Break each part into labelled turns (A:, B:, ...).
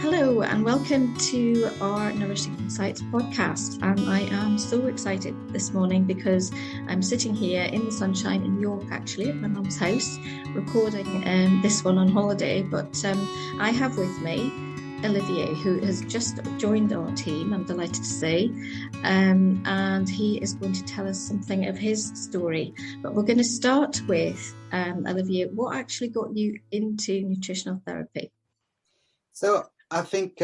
A: Hello and welcome to our Nourishing Insights podcast. And I am so excited this morning because I'm sitting here in the sunshine in York, actually, at my mum's house, recording this one on holiday. But I have with me Olivier, who has just joined our team, I'm delighted to say, and he is going to tell us something of his story. But we're going to start with, Olivier, what actually got you into nutritional therapy?
B: So I think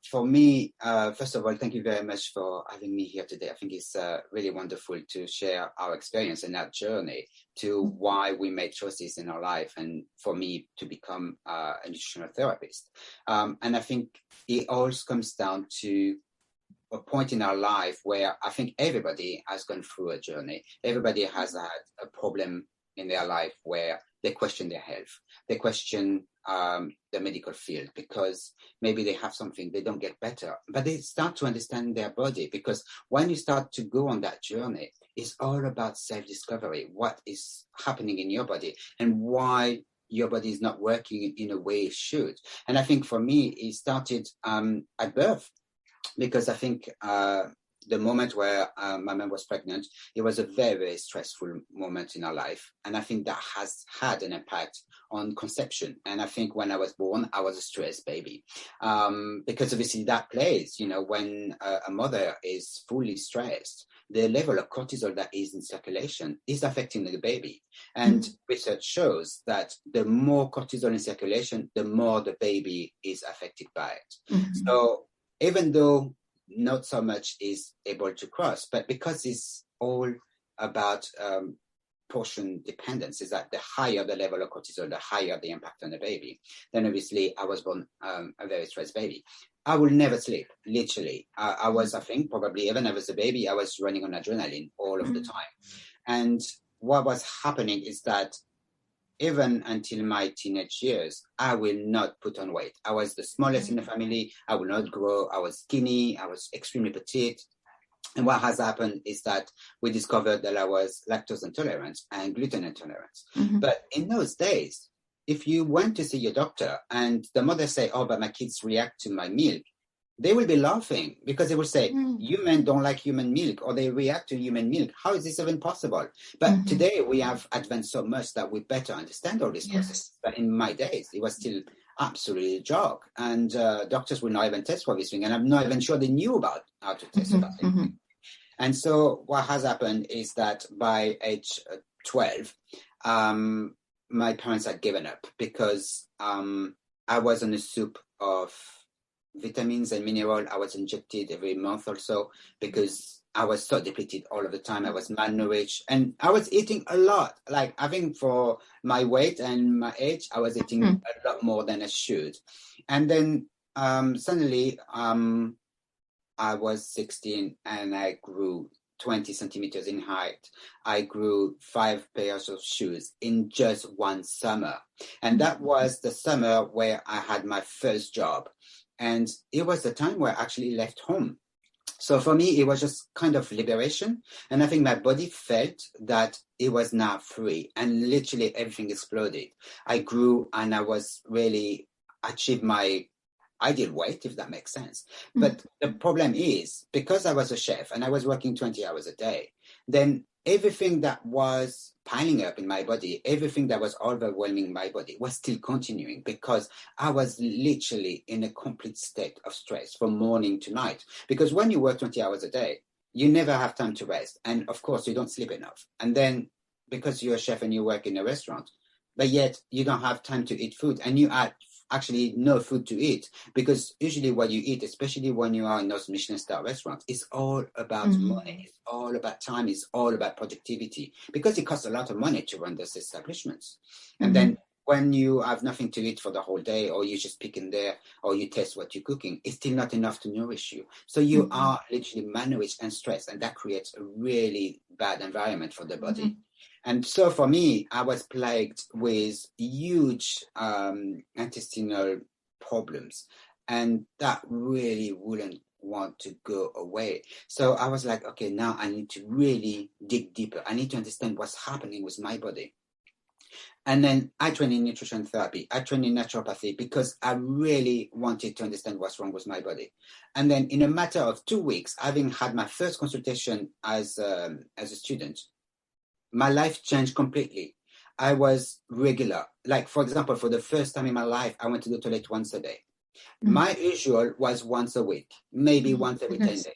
B: for me, first of all, thank you very much for having me here today. I think it's really wonderful to share our experience and our journey to why we made choices in our life, and for me to become a nutritional therapist. And I think it all comes down to a point in our life where I think everybody has gone through a journey. Everybody has had a problem in their life where they question their health. They question the medical field because maybe they have something, they don't get better, but they start to understand their body, because when you start to go on that journey, it's all about self-discovery, what is happening in your body and why your body is not working in a way it should. And I think for me, it started at birth, because I think the moment where my mom was pregnant, it was a very, very stressful moment in our life. And I think that has had an impact on conception. And I think when I was born, I was a stressed baby. Because obviously that plays, when a mother is fully stressed, the level of cortisol that is in circulation is affecting the baby. And research shows that the more cortisol in circulation, the more the baby is affected by it. So even though not so much is able to cross, but because it's all about portion dependence, is that the higher the level of cortisol, the higher the impact on the baby. Then obviously I was born a very stressed baby. I will never sleep, literally. I was, I think, probably even as a baby, I was running on adrenaline all of the time. And what was happening is that even until my teenage years, I will not put on weight. I was the smallest in the family. I will not grow. I was skinny. I was extremely petite. And what has happened is that we discovered that I was lactose intolerant and gluten intolerant. But in those days, if you went to see your doctor and the mother say, "Oh, but my kids react to my milk," they will be laughing, because they will say, "You men don't like human milk, or they react to human milk. How is this even possible?" But today we have advanced so much that we better understand all this process. But in my days, it was still absolutely a joke. And doctors will not even test for this thing. And I'm not even sure they knew about how to test for that thing. And so what has happened is that by age 12, my parents had given up, because I was on a soup of vitamins and minerals. I was injected every month or so because I was so depleted all of the time. I was malnourished and I was eating a lot. Like, I think for my weight and my age, I was eating a lot more than I should. And then suddenly I was 16 and I grew 20 centimeters in height. I grew 5 pairs of shoes in just one summer. And that was the summer where I had my first job. And it was the time where I actually left home. So for me, it was just kind of liberation. And I think my body felt that it was now free, and literally everything exploded. I grew and I was really achieved my ideal weight, if that makes sense. But the problem is, because I was a chef and I was working 20 hours a day, then everything that was piling up in my body, everything that was overwhelming my body was still continuing, because I was literally in a complete state of stress from morning to night. Because when you work 20 hours a day, you never have time to rest. And of course, you don't sleep enough. And then because you're a chef and you work in a restaurant, but yet you don't have time to eat food, and you had actually no food to eat, because usually what you eat, especially when you are in those Michelin star restaurants, is all about money, it's all about time, it's all about productivity, because it costs a lot of money to run those establishments. And then when you have nothing to eat for the whole day, or you just pick in there, or you taste what you're cooking, it's still not enough to nourish you. So you are literally malnourished and stressed, and that creates a really bad environment for the body. And so for me, I was plagued with huge intestinal problems, and that really wouldn't want to go away. So I was like, okay, now I need to really dig deeper. I need to understand what's happening with my body. And then I trained in nutrition therapy. I trained in naturopathy because I really wanted to understand what's wrong with my body. And then in a matter of 2 weeks, having had my first consultation as a student, my life changed completely. I was regular. Like, for example, for the first time in my life, I went to the toilet once a day. My usual was once a week, maybe once every 10 days.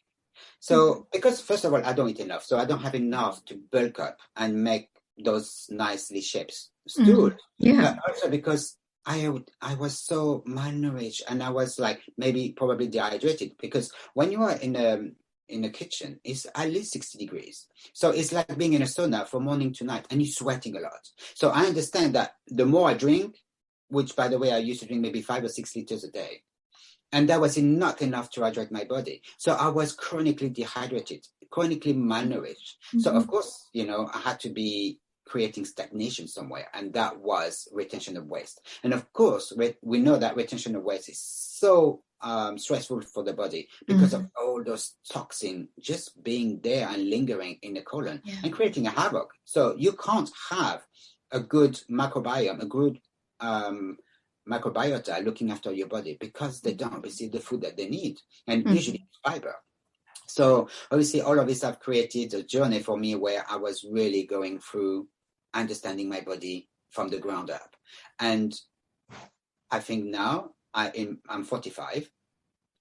B: So, because first of all, I don't eat enough. So I don't have enough to bulk up and make those nicely shaped stools. But also because I was so malnourished and I was like probably dehydrated, because when you are in a kitchen, it's at least 60 degrees. So it's like being in a sauna from morning to night and you're sweating a lot. So I understand that the more I drink, which by the way, I used to drink maybe 5 or 6 liters a day, and that was not enough to hydrate my body. So I was chronically dehydrated, chronically malnourished. So of course, I had to be creating stagnation somewhere, and that was retention of waste. And of course, we know that retention of waste is so stressful for the body because of all those toxins just being there and lingering in the colon and creating a havoc. So you can't have a good microbiome, a good microbiota looking after your body, because they don't receive the food that they need, and usually fiber. So obviously all of this have created a journey for me where I was really going through understanding my body from the ground up. And I think now I'm 45,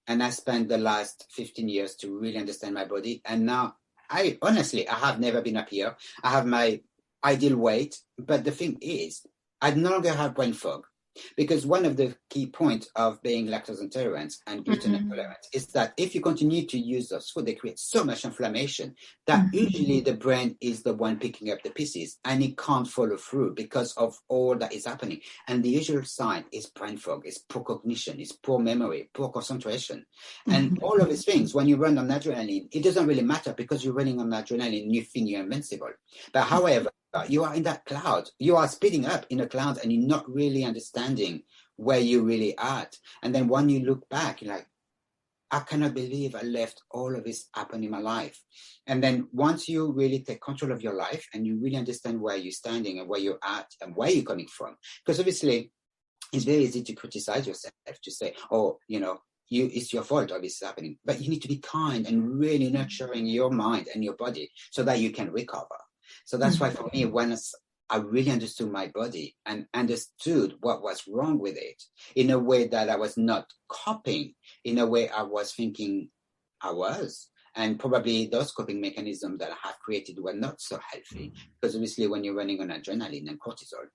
B: and I spent the last 15 years to really understand my body. And now I have never been happier. I have my ideal weight, but the thing is, I no longer have brain fog. Because one of the key points of being lactose intolerant and gluten intolerant is that if you continue to use those food, they create so much inflammation that usually the brain is the one picking up the pieces and it can't follow through because of all that is happening. And the usual sign is brain fog, is poor cognition, is poor memory, poor concentration. And all of these things, when you run on adrenaline, it doesn't really matter because you're running on adrenaline and you think you're invincible. But however, you are in that cloud. You are speeding up in a cloud and you're not really understanding where you're really at. And then when you look back, you're like, I cannot believe I left all of this happen in my life. And then once you really take control of your life and you really understand where you're standing and where you're at and where you're coming from, because obviously it's very easy to criticize yourself, to say, it's your fault all this is happening. But you need to be kind and really nurturing your mind and your body so that you can recover. So that's why for me, when I really understood my body and understood what was wrong with it in a way that I was not coping, in a way I was thinking I was. And probably those coping mechanisms that I have created were not so healthy, because obviously when you're running on adrenaline and cortisol,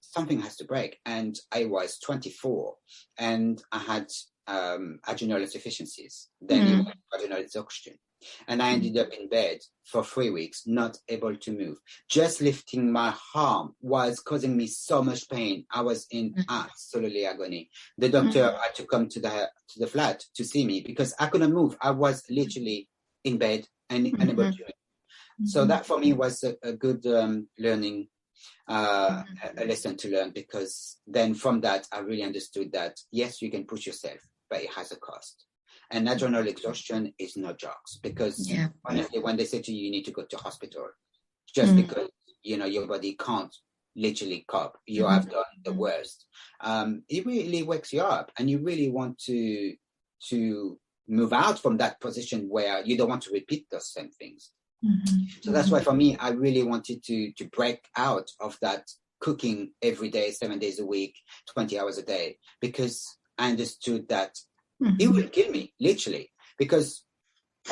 B: something has to break. And I was 24 and I had adrenal insufficiencies, then adrenal exhaustion. And I ended up in bed for 3 weeks, not able to move. Just lifting my arm was causing me so much pain. I was in absolutely agony. The doctor had to come to the flat to see me because I couldn't move. I was literally in bed and unable to move. So that for me was a good learning, a lesson to learn, because then from that, I really understood that, yes, you can push yourself, but it has a cost. And adrenal exhaustion is no jokes, because honestly, when they say to you, you need to go to hospital, just because, your body can't literally cope, you have done the worst. It really wakes you up and you really want to move out from that position where you don't want to repeat those same things. So that's why for me, I really wanted to break out of that cooking every day, 7 days a week, 20 hours a day, because I understood that it will kill me, literally, because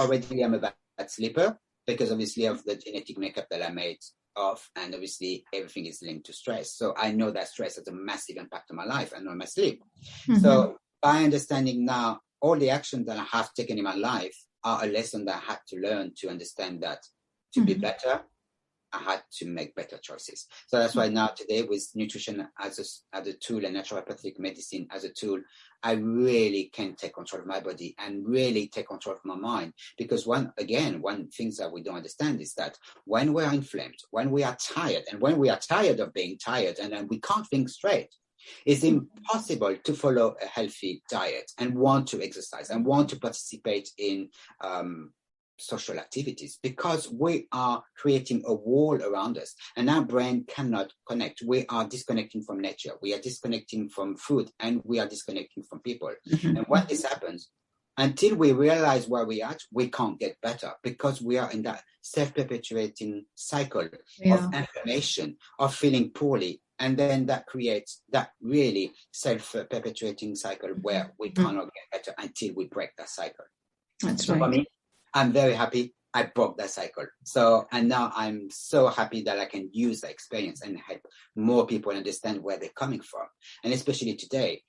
B: already I'm a bad sleeper, because obviously of the genetic makeup that I made of, and obviously everything is linked to stress. So I know that stress has a massive impact on my life and on my sleep. So by understanding now all the actions that I have taken in my life are a lesson that I had to learn to understand that to be better, I had to make better choices. So that's why now today, with nutrition as a tool and naturopathic medicine as a tool, I really can take control of my body and really take control of my mind. Because one thing that we don't understand is that when we are inflamed, when we are tired, and when we are tired of being tired and then we can't think straight, it's impossible to follow a healthy diet and want to exercise and want to participate in social activities, because we are creating a wall around us and our brain cannot connect. We are disconnecting from nature, we are disconnecting from food, and we are disconnecting from people. And when this happens, until we realize where we are, we can't get better, because we are in that self-perpetuating cycle of inflammation, of feeling poorly. And then that creates that really self-perpetuating cycle where we cannot get better until we break that cycle.
A: That's
B: so
A: right.
B: For me, I'm very happy I broke that cycle. And now I'm so happy that I can use that experience and help more people understand where they're coming from. And especially today,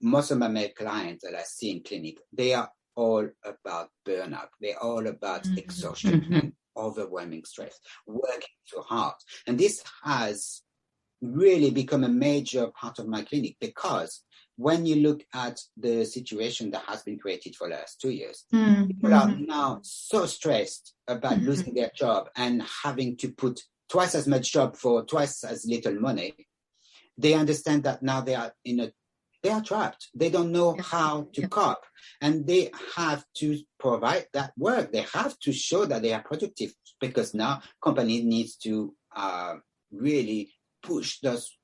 B: most of my male clients that I see in clinic, they are all about burnout. They're all about exhaustion and overwhelming stress, working too hard. And this has really become a major part of my clinic, because when you look at the situation that has been created for the last 2 years, people are now so stressed about losing their job and having to put twice as much job for twice as little money. They understand that now they are trapped. They don't know how to cope, and they have to provide that work. They have to show that they are productive, because now company needs to really push those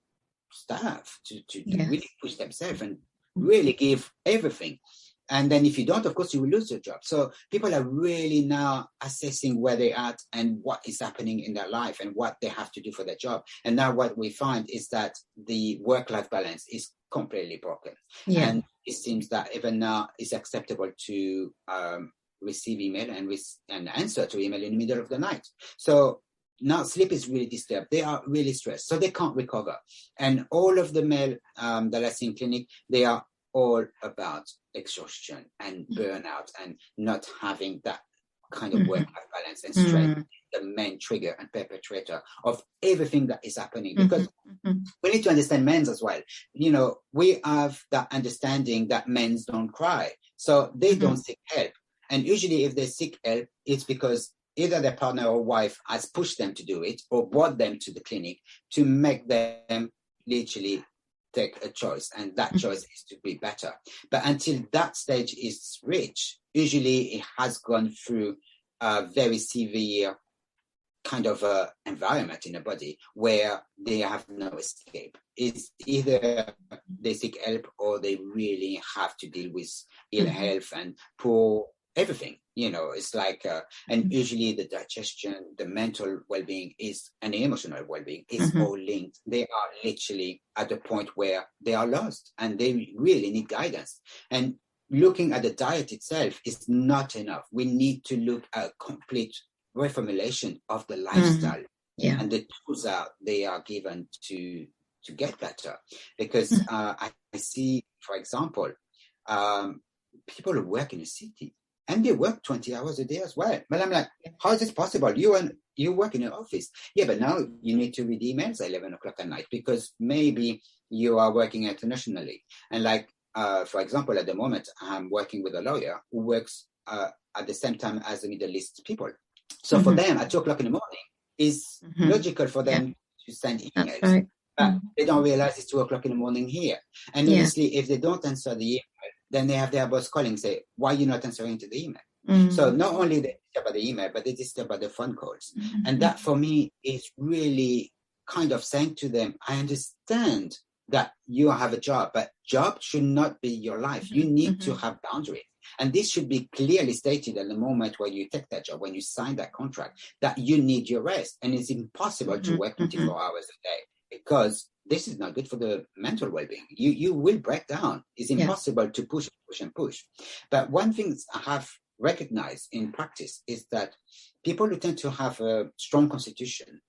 B: staff to really push themselves and really give everything. And then if you don't, of course, you will lose your job. So people are really now assessing where they're at and what is happening in their life and what they have to do for their job. And now what we find is that the work-life balance is completely broken. And it seems that even now it's acceptable to receive email and answer to email in the middle of the night. So now sleep is really disturbed. They are really stressed, so they can't recover. And all of the male that I see in clinic, they are all about exhaustion and burnout and not having that kind of work-life balance and stress. The main trigger and perpetrator of everything that is happening, because we need to understand men as well. You know, we have that understanding that men don't cry, so they don't seek help. And usually if they seek help, it's because either their partner or wife has pushed them to do it or brought them to the clinic to make them literally take a choice, and that choice is to be better. But until that stage is reached, usually it has gone through a very severe kind of environment in the body where they have no escape. It's either they seek help or they really have to deal with ill health and poor everything. You know, it's like, and usually the digestion, the mental well-being and the emotional well-being is all linked. They are literally at the point where they are lost and they really need guidance. And looking at the diet itself is not enough. We need to look at a complete reformulation of the lifestyle and the tools they are given to get better. Because I see, for example, people who work in the city, and they work 20 hours a day as well. But I'm like, how is this possible? You work in an office. Yeah, but now you need to read emails at 11 o'clock at night because maybe you are working internationally. And like, for example, at the moment, I'm working with a lawyer who works at the same time as the Middle East people. So for them, at 2 o'clock in the morning, it's logical for them to send emails. Right. But they don't realize it's 2 o'clock in the morning here. And obviously, if they don't answer the email, then they have their boss calling, say, why are you not answering to the email? So not only they disturb by the email, but they disturb by the phone calls. And that for me is really kind of saying to them, I understand that you have a job, but job should not be your life. You need to have boundaries. And this should be clearly stated at the moment where you take that job, when you sign that contract, that you need your rest. And it's impossible to work 24 hours a day, because this is not good for the mental well-being. You will break down. It's impossible to push and push. But one thing I have recognized in practice is that people who tend to have a strong constitution,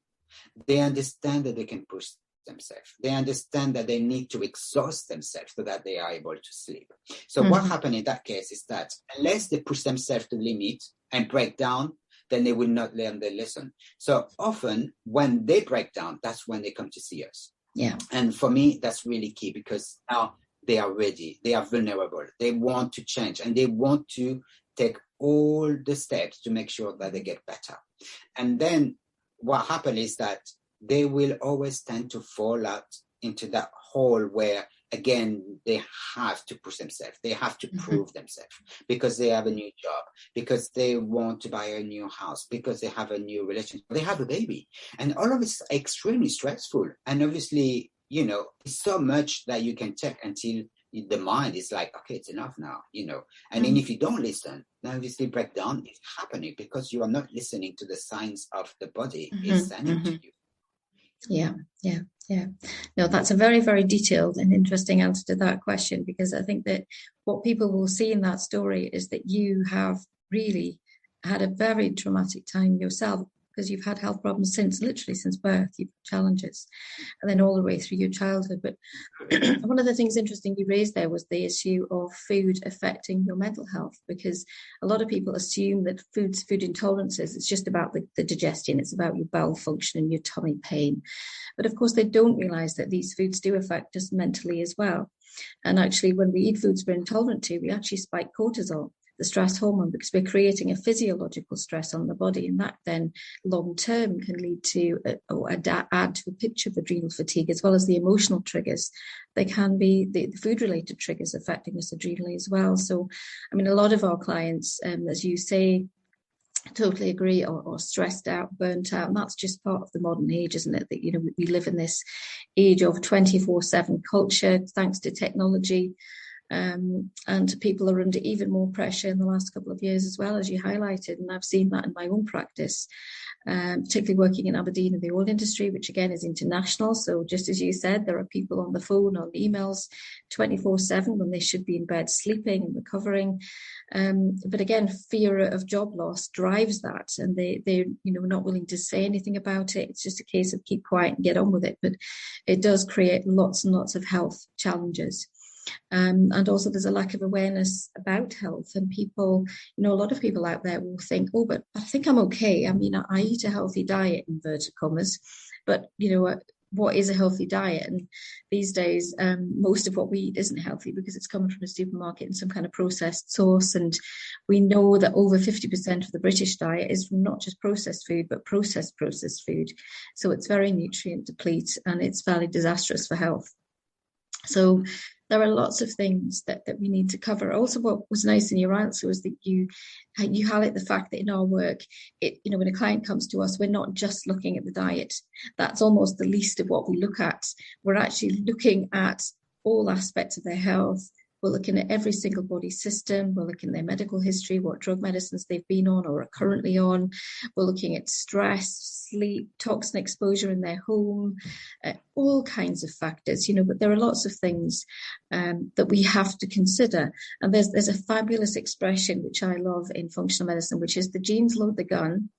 B: they understand that they can push themselves. They understand that they need to exhaust themselves so that they are able to sleep. So what happened in that case is that unless they push themselves to the limit and break down, then they will not learn their lesson. So often when they break down, that's when they come to see us. Yeah. And for me, that's really key, because now they are ready. They are vulnerable. They want to change and they want to take all the steps to make sure that they get better. And then what happens is that they will always tend to fall out into that hole where again, they have to push themselves. They have to prove themselves because they have a new job, because they want to buy a new house, because they have a new relationship, they have a baby. And all of it's extremely stressful. And obviously, you know, it's so much that you can take until the mind is like, okay, it's enough now, you know. And then if you don't listen, then obviously breakdown is happening because you are not listening to the signs of the body is sending to you.
A: Yeah. No, that's a very, very detailed and interesting answer to that question, because I think that what people will see in that story is that you have really had a very traumatic time yourself, because you've had health problems since birth. You've had challenges, and then all the way through your childhood. But one of the things interesting you raised there was the issue of food affecting your mental health, because a lot of people assume that food intolerances, it's just about the digestion, it's about your bowel function and your tummy pain. But of course, they don't realize that these foods do affect us mentally as well. And actually, when we eat foods we're intolerant to, we actually spike cortisol, the stress hormone, because we're creating a physiological stress on the body. And that then long term can lead to add to a picture of adrenal fatigue, as well as the emotional triggers. They can be the food related triggers affecting us adrenally as well. So, I mean, a lot of our clients, as you say, totally agree, or stressed out, burnt out. And that's just part of the modern age, isn't it? That, you know, we live in this age of 24/7 culture, thanks to technology. And people are under even more pressure in the last couple of years as well, as you highlighted. And I've seen that in my own practice, particularly working in Aberdeen in the oil industry, which again is international. So just as you said, there are people on the phone, on emails 24/7 when they should be in bed sleeping and recovering. But again, fear of job loss drives that, and they're not willing to say anything about it. It's just a case of keep quiet and get on with it. But it does create lots and lots of health challenges. And also there's a lack of awareness about health, and people, a lot of people out there will think, oh, but I think I'm okay. I mean, I eat a healthy diet, inverted commas, but what is a healthy diet? And these days, most of what we eat isn't healthy because it's coming from a supermarket and some kind of processed source. And we know that over 50% of the British diet is from not just processed food, but processed food. So it's very nutrient deplete, and it's fairly disastrous for health. So there are lots of things that we need to cover. Also, what was nice in your answer was that you highlight the fact that in our work, when a client comes to us, we're not just looking at the diet. That's almost the least of what we look at. We're actually looking at all aspects of their health. We're looking at every single body system. We're looking at their medical history, what drug medicines they've been on or are currently on. We're looking at stress, sleep, toxin exposure in their home, all kinds of factors, but there are lots of things that we have to consider. And there's a fabulous expression, which I love in functional medicine, which is the genes load the gun,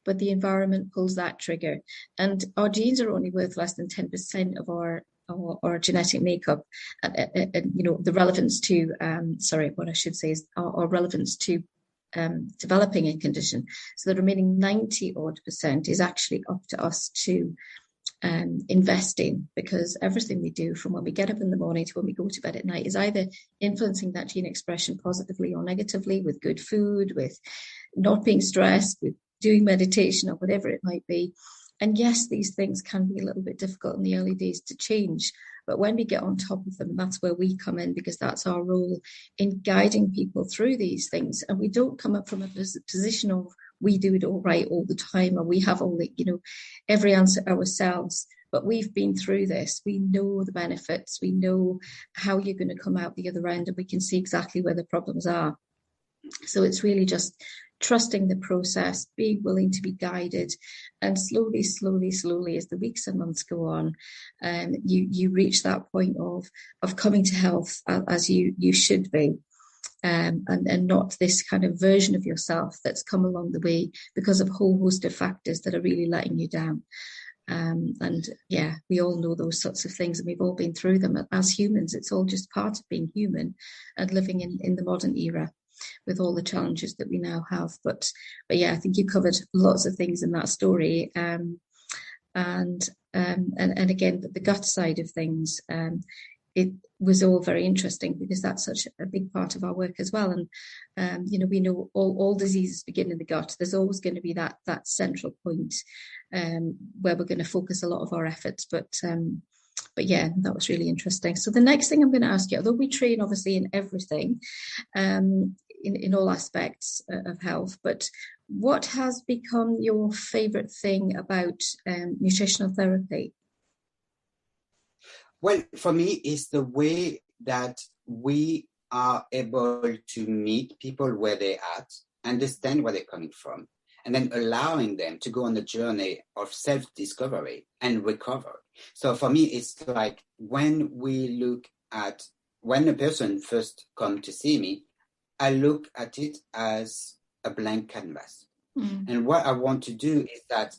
A: but the environment pulls that trigger. And our genes are only worth less than 10% of our genetic makeup, and the relevance to our relevance to developing a condition. So the remaining 90% is actually up to us to invest in, because everything we do from when we get up in the morning to when we go to bed at night is either influencing that gene expression positively or negatively, with good food, with not being stressed, with doing meditation, or whatever it might be. And yes, these things can be a little bit difficult in the early days to change, but when we get on top of them, that's where we come in, because that's our role in guiding people through these things. And we don't come up from a position of we do it all right all the time, or we have all the, every answer ourselves. But we've been through this. We know the benefits. We know how you're going to come out the other end, and we can see exactly where the problems are. So it's really just trusting the process, being willing to be guided, and slowly, as the weeks and months go on, you reach that point of coming to health as you should be, and not this kind of version of yourself that's come along the way because of a whole host of factors that are really letting you down. And yeah, we all know those sorts of things, and we've all been through them as humans. It's all just part of being human and living in the modern era, with all the challenges that we now have. But yeah, I think you covered lots of things in that story. And again, the gut side of things, it was all very interesting, because that's such a big part of our work as well. And, we know all diseases begin in the gut. There's always going to be that central point where we're going to focus a lot of our efforts. But But yeah, that was really interesting. So the next thing I'm going to ask you, although we train obviously in everything, in all aspects of health, but what has become your favorite thing about nutritional therapy?
B: Well, for me, it's the way that we are able to meet people where they're at, understand where they're coming from, and then allowing them to go on a journey of self-discovery and recovery. So for me, it's like when a person first come to see me, I look at it as a blank canvas.
A: Mm.
B: And what I want to do is that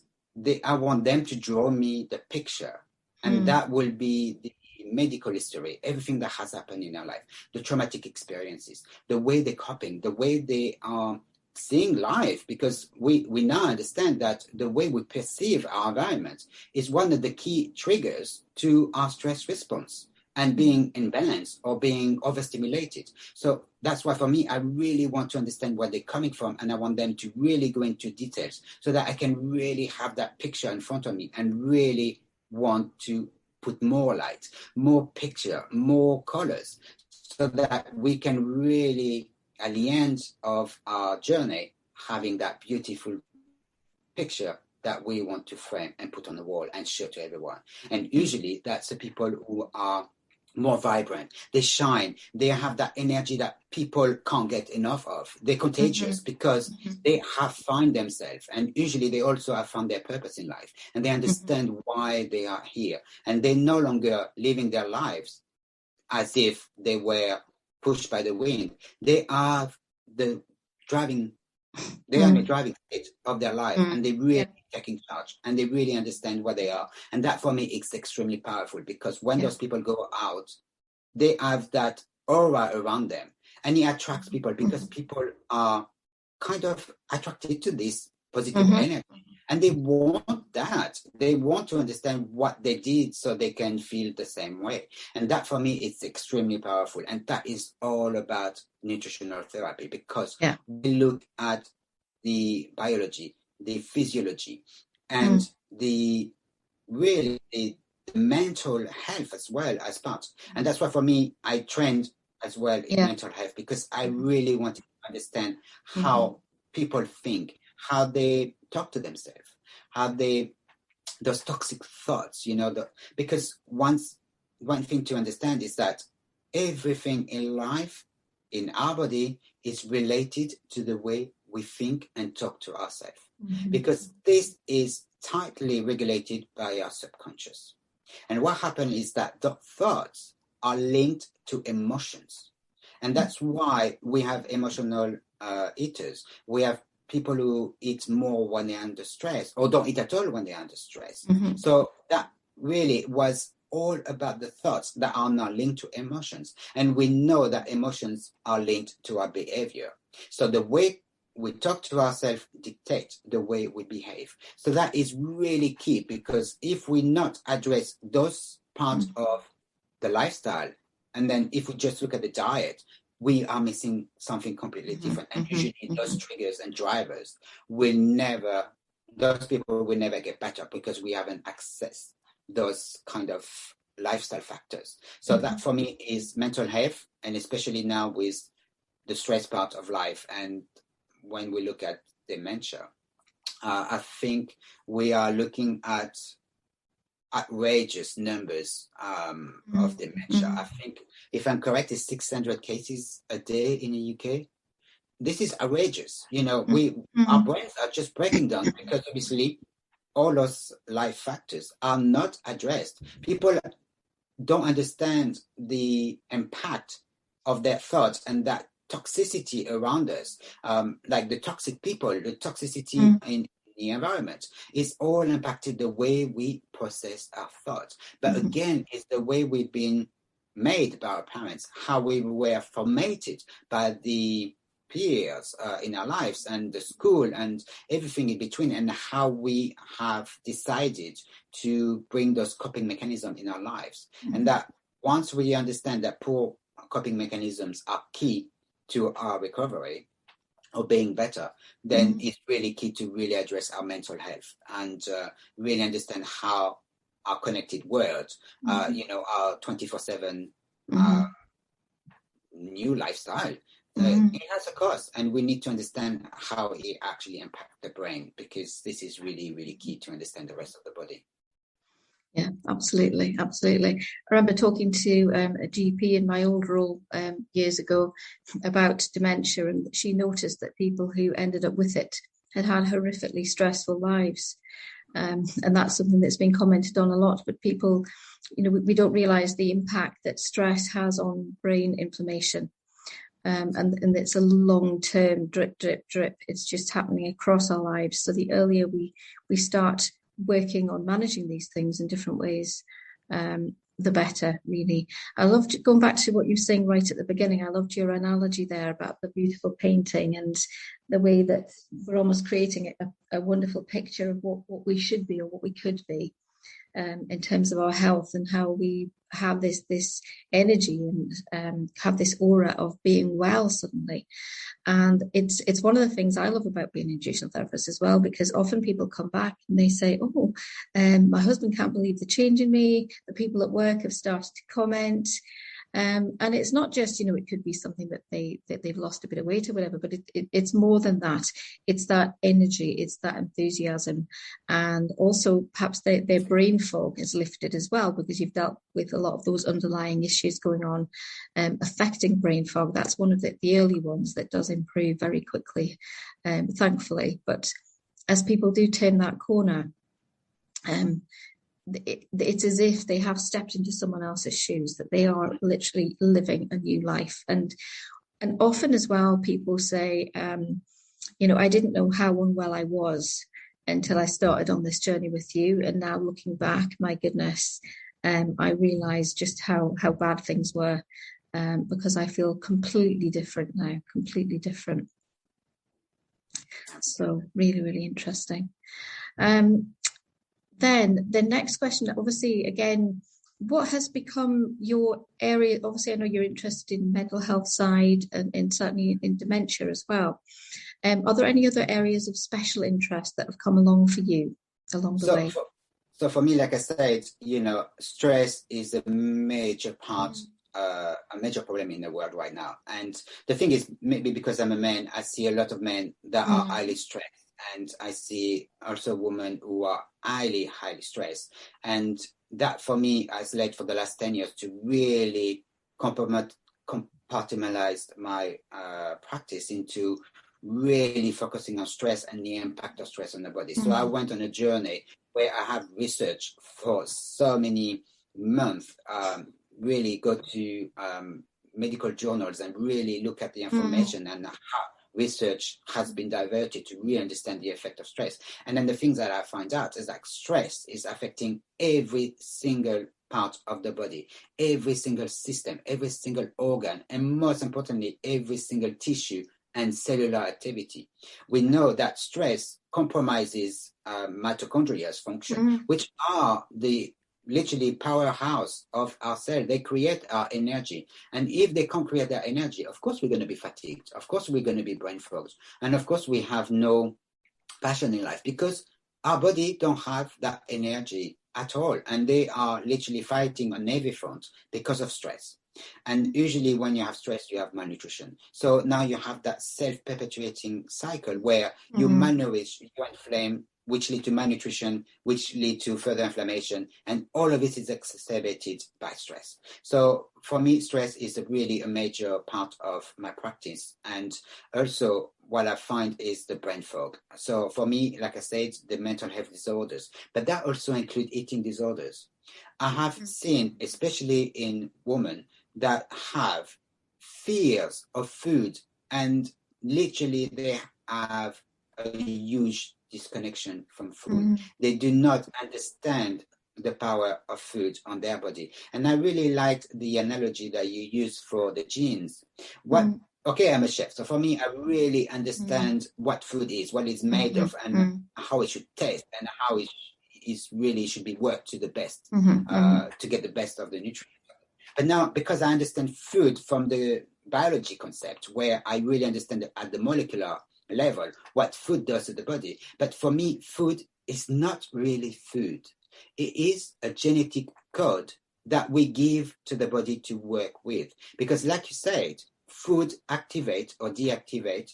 B: I want them to draw me the picture. And that will be the medical history, everything that has happened in their life, the traumatic experiences, the way they're coping, the way they are seeing life, because we now understand that the way we perceive our environment is one of the key triggers to our stress response and being imbalanced or being overstimulated. So that's why for me, I really want to understand where they're coming from, and I want them to really go into details so that I can really have that picture in front of me and really want to put more light, more picture, more colors, so that we can really, at the end of our journey, having that beautiful picture that we want to frame and put on the wall and show to everyone. And usually that's the people who are more vibrant, they shine, they have that energy that people can't get enough of. They're contagious because they have found themselves, and usually they also have found their purpose in life, and they understand why they are here, and they're no longer living their lives as if they were pushed by the wind. They are the driving state of their life, and they really taking charge, and they really understand what they are. And that for me is extremely powerful, because when those people go out, they have that aura around them, and it attracts people, because people are kind of attracted to this positive energy, and they want that. They want to understand what they did so they can feel the same way. And that for me is extremely powerful, and that is all about nutritional therapy, because we look at the biology, the physiology, and the mental health as well as part. And that's why for me, I trained as well in mental health, because I really wanted to understand how people think, how they talk to themselves, those toxic thoughts, because one thing to understand is that everything in life, in our body, is related to the way we think and talk to ourselves, because this is tightly regulated by our subconscious. And what happens is that the thoughts are linked to emotions. And that's why we have emotional eaters. We have people who eat more when they're under stress, or don't eat at all when they're under stress. So that really was all about the thoughts that are now linked to emotions. And we know that emotions are linked to our behavior. So the way we talk to ourselves dictate the way we behave. So that is really key, because if we not address those parts of the lifestyle, and then if we just look at the diet, we are missing something completely different. And usually those triggers and drivers those people will never get better, because we haven't accessed those kind of lifestyle factors. So that for me is mental health, and especially now with the stress part of life. And when we look at dementia, I think we are looking at outrageous numbers of dementia. I think, if I'm correct, it's 600 cases a day in the UK. This is outrageous. Our brains are just breaking down, because obviously all those life factors are not addressed. People don't understand the impact of their thoughts and that toxicity around us, like the toxic people, the toxicity in the environment, is all impacted the way we process our thoughts. But again, it's the way we've been made by our parents, how we were formated by the peers in our lives, and the school, and everything in between, and how we have decided to bring those coping mechanisms in our lives. And that once we understand that poor coping mechanisms are key to our recovery or being better, then it's really key to really address our mental health, and really understand how our connected world, our 24/7 new lifestyle. It has a cost, and we need to understand how it actually impacts the brain, because this is really, really key to understand the rest of the body.
A: Yeah, absolutely. I remember talking to a GP in my old role years ago about dementia, and she noticed that people who ended up with it had horrifically stressful lives. And that's something that's been commented on a lot, but people, we don't realize the impact that stress has on brain inflammation. And it's a long-term drip. It's just happening across our lives. So the earlier we start working on managing these things in different ways, the better, really. I loved going back to what you were saying right at the beginning. I loved your analogy there about the beautiful painting and the way that we're almost creating a wonderful picture of what we should be or what we could be, in terms of our health, and how we have this energy and have this aura of being well suddenly. And it's one of the things I love about being a nutritional therapist as well, because often people come back and they say, my husband can't believe the change in me. The people at work have started to comment. And it's not just, it could be something that they've lost a bit of weight or whatever, but it's more than that. It's that energy, it's that enthusiasm. And also perhaps their brain fog is lifted as well, because you've dealt with a lot of those underlying issues going on, affecting brain fog. That's one of the early ones that does improve very quickly, thankfully. But as people do turn that corner, it's as if they have stepped into someone else's shoes, that they are literally living a new life. And often as well, people say, I didn't know how unwell I was until I started on this journey with you. And now looking back, my goodness, I realized just how bad things were, because I feel completely different now, completely different. So really, really interesting. Then the next question, obviously, again, what has become your area? Obviously, I know you're interested in mental health side and certainly in dementia as well. Are there any other areas of special interest that have come along for you along the way?
B: So for me, like I said, stress is a major part, a major problem in the world right now. And the thing is, maybe because I'm a man, I see a lot of men that are highly stressed. And I see also women who are highly stressed. And that for me has led for the last 10 years to really compartmentalize my practice into really focusing on stress and the impact of stress on the body. So I went on a journey where I have researched for so many months, really go to medical journals and really look at the information and how research has been diverted to really understand the effect of stress. And then the things that I find out is that stress is affecting every single part of the body, every single system, every single organ, and most importantly, every single tissue and cellular activity. We know that stress compromises mitochondria's function, which are the literally powerhouse of our cell. They create our energy. And if they can't create their energy, of course, we're going to be fatigued. Of course, we're going to be brain fogged. And of course, we have no passion in life because our body don't have that energy at all. And they are literally fighting on every front because of stress. And usually when you have stress, you have malnutrition. So now you have that self-perpetuating cycle where you malnourish, you inflame, which lead to malnutrition, which lead to further inflammation. And all of it is exacerbated by stress. So for me, stress is really a major part of my practice. And also what I find is the brain fog. So for me, like I said, the mental health disorders, but that also includes eating disorders. I have seen, especially in women, that have fears of food, and literally they have a huge disconnection from food. They do not understand the power of food on their body. And I really liked the analogy that you used for the genes. Okay, I'm a chef. So for me, I really understand what food is, what it's made of, and how it should taste, and how it is really should be worked to the best, to get the best of the nutrients. But now, because I understand food from the biology concept, where I really understand at the molecular level what food does to the body. But for me, food is not really food. It is a genetic code that we give to the body to work with. Because like you said, food activate or deactivate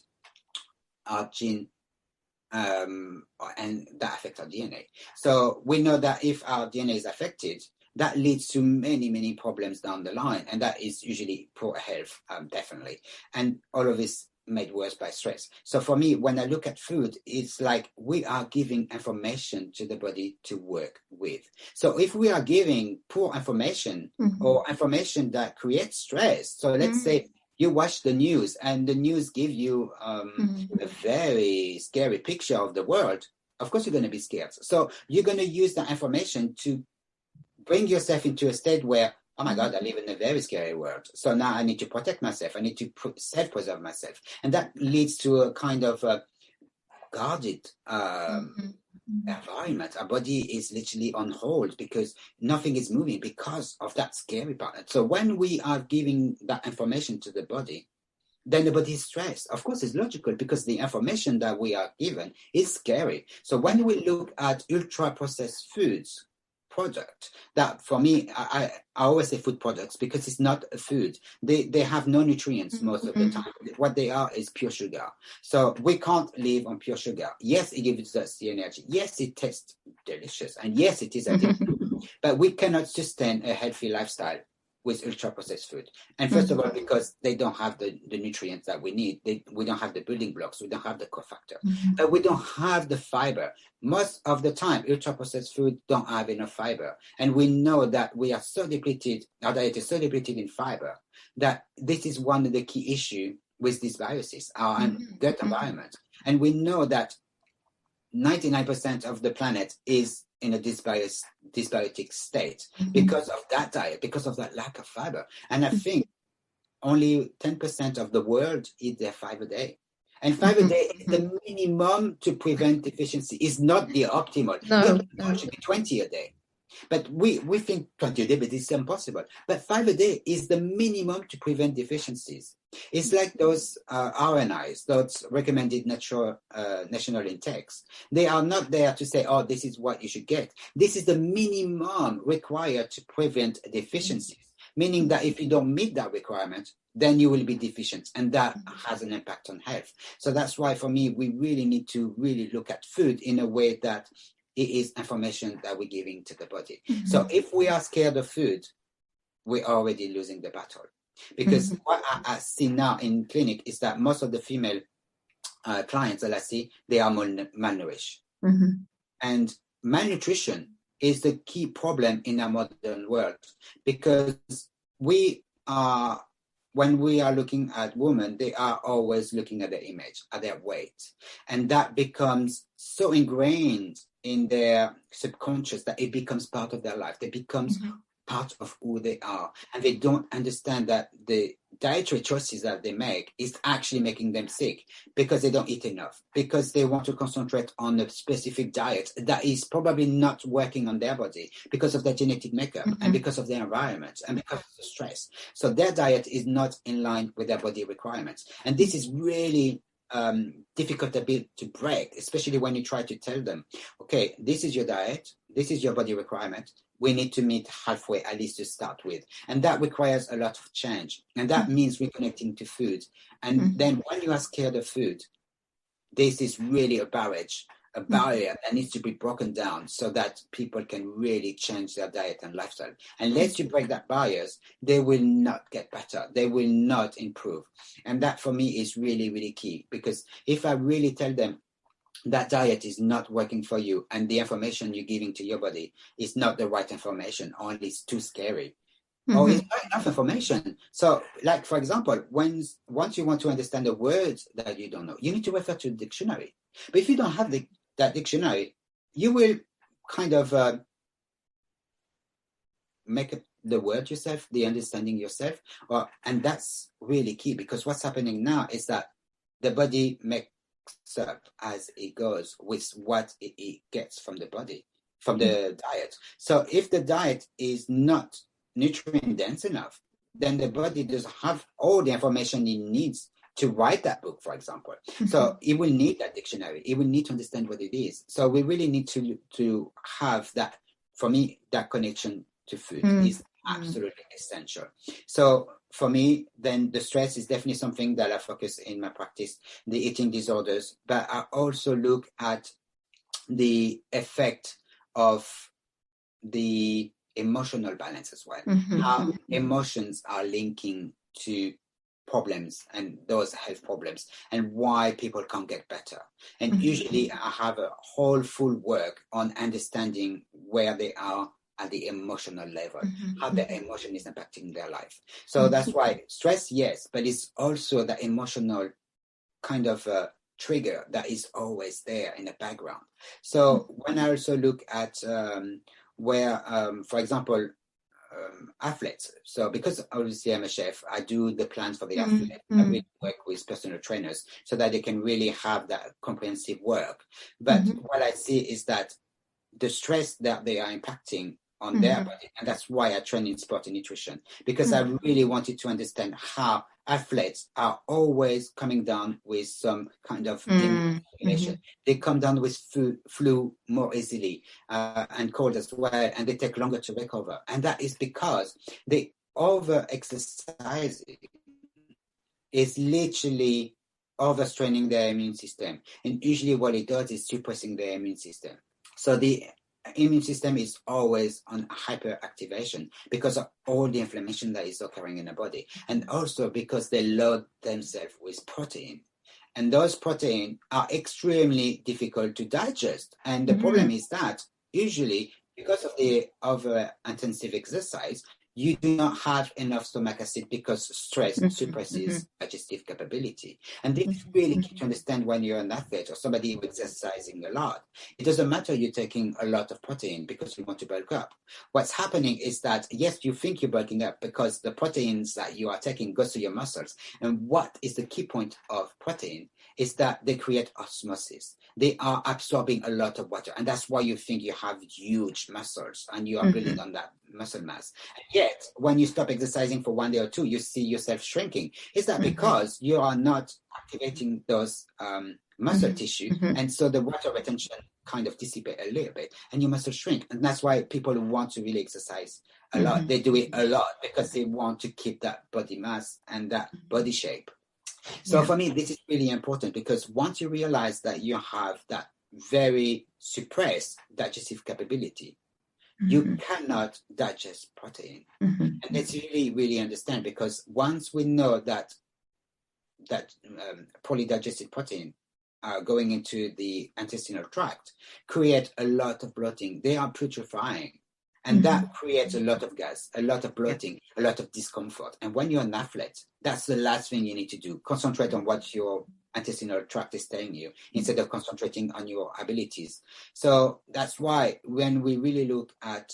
B: our gene, and that affects our DNA. So we know that if our DNA is affected, that leads to many, many problems down the line. And that is usually poor health, definitely. And all of this made worse by stress. So for me, when I look at food, it's like we are giving information to the body to work with. So if we are giving poor information or information that creates stress, so let's say you watch the news and the news give you a very scary picture of the world, of course you're going to be scared. So you're going to use that information to bring yourself into a state where, oh my God, I live in a very scary world. So now I need to protect myself. I need to self-preserve myself. And that leads to a kind of guarded environment. Our body is literally on hold because nothing is moving because of that scary part. So when we are giving that information to the body, then the body is stressed. Of course, it's logical because the information that we are given is scary. So when we look at ultra-processed foods, product that for me, I always say food products because it's not a food. They have no nutrients most of the time. What they are is pure sugar. So we can't live on pure sugar. Yes, it gives us the energy. Yes, it tastes delicious. And yes, it is addictive. But we cannot sustain a healthy lifestyle with ultra-processed food. And first of all, because they don't have the nutrients that we need. We don't have the building blocks. We don't have the cofactor. But we don't have the fiber. Most of the time, ultra-processed food don't have enough fiber. And we know that we are so depleted, our diet is so depleted in fiber, that this is one of the key issues with these viruses, our gut environment. And we know that 99% of the planet is in a dysbiotic state because of that diet, because of that lack of fiber. And I think only 10% of the world eat their 5 a day. And 5 a day is the minimum to prevent deficiency. It's not the optimal. It should be 20 a day. But we think 20 a day, but it's impossible. But 5 a day is the minimum to prevent deficiencies. It's like those RNIs, those recommended national intakes. They are not there to say, oh, this is what you should get. This is the minimum required to prevent deficiencies, meaning that if you don't meet that requirement, then you will be deficient, and that has an impact on health. So that's why, for me, we really need to really look at food in a way that it is information that we're giving to the body. So if we are scared of food, we're already losing the battle. Because what I see now in clinic is that most of the female clients that I see, they are malnourished. And malnutrition is the key problem in our modern world, because when we are looking at women, they are always looking at their image, at their weight. And that becomes so ingrained in their subconscious that it becomes part of their life. They becomes part of who they are. And they don't understand that the dietary choices that they make is actually making them sick, because they don't eat enough, because they want to concentrate on a specific diet that is probably not working on their body because of their genetic makeup and because of their environment and because of the stress. So their diet is not in line with their body requirements. And this is really difficult a bit to break, especially when you try to tell them, okay, this is your diet, this is your body requirement. We need to meet halfway, at least to start with. And that requires a lot of change. And that means reconnecting to food. And then when you are scared of food, this is really a barrier that needs to be broken down so that people can really change their diet and lifestyle. Unless you break that barriers, they will not get better. They will not improve. And that for me is really, really key, because if I really tell them that diet is not working for you and the information you're giving to your body is not the right information, or it's too scary, or it's not enough information. So, like, for example, once you want to understand a word that you don't know, you need to refer to the dictionary. But if you don't have that dictionary, you will kind of make the word yourself, the understanding yourself. And that's really key, because what's happening now is that the body makes up as it goes with what it gets from the body, from the diet. So if the diet is not nutrient dense enough, then the body doesn't have all the information it needs to write that book, for example. So it will need that dictionary. It will need to understand what it is. So we really need to have that for me, that connection to food is absolutely essential. So for me, then the stress is definitely something that I focus in my practice, the eating disorders, but I also look at the effect of the emotional balance as well, how emotions are linking to problems and those health problems and why people can't get better. And usually I have a whole full work on understanding where they are at the emotional level, how the emotion is impacting their life. So that's why stress, yes, but it's also the emotional kind of trigger that is always there in the background. So when I also look at where, for example, athletes. So because obviously I'm a chef, I do the plans for the athlete. I really work with personal trainers so that they can really have that comprehensive work. But what I see is that the stress that they are impacting on their body, and that's why I train in sport and nutrition, because I really wanted to understand how athletes are always coming down with some kind of inflammation. They come down with flu more easily and cold as well, and they take longer to recover. And that is because they over-exercising is literally overstraining their immune system. And usually what it does is suppressing their immune system. So the immune system is always on hyperactivation because of all the inflammation that is occurring in the body, and also because they load themselves with protein. And those proteins are extremely difficult to digest. And the problem is that usually because of the over-intensive exercise, you do not have enough stomach acid because stress suppresses digestive capability. And this is really key to understand when you're an athlete or somebody who's exercising a lot. It doesn't matter you're taking a lot of protein because you want to bulk up. What's happening is that, yes, you think you're bulking up because the proteins that you are taking goes to your muscles. And what is the key point of protein is that they create osmosis. They are absorbing a lot of water. And that's why you think you have huge muscles and you are building on that muscle mass. And yet, when you stop exercising for 1 day or two, you see yourself shrinking. Is that because you are not activating those muscle tissue? And so the water retention kind of dissipate a little bit and your muscles shrink. And that's why people who want to really exercise a lot, they do it a lot because they want to keep that body mass and that body shape. So for me, this is really important because once you realize that you have that very suppressed digestive capability, you cannot digest protein. And that's really, really understand because once we know that poorly digested protein going into the intestinal tract create a lot of bloating, they are putrefying. And that creates a lot of gas, a lot of bloating, a lot of discomfort. And when you're an athlete, that's the last thing you need to do. Concentrate on what your intestinal tract is telling you instead of concentrating on your abilities. So that's why when we really look at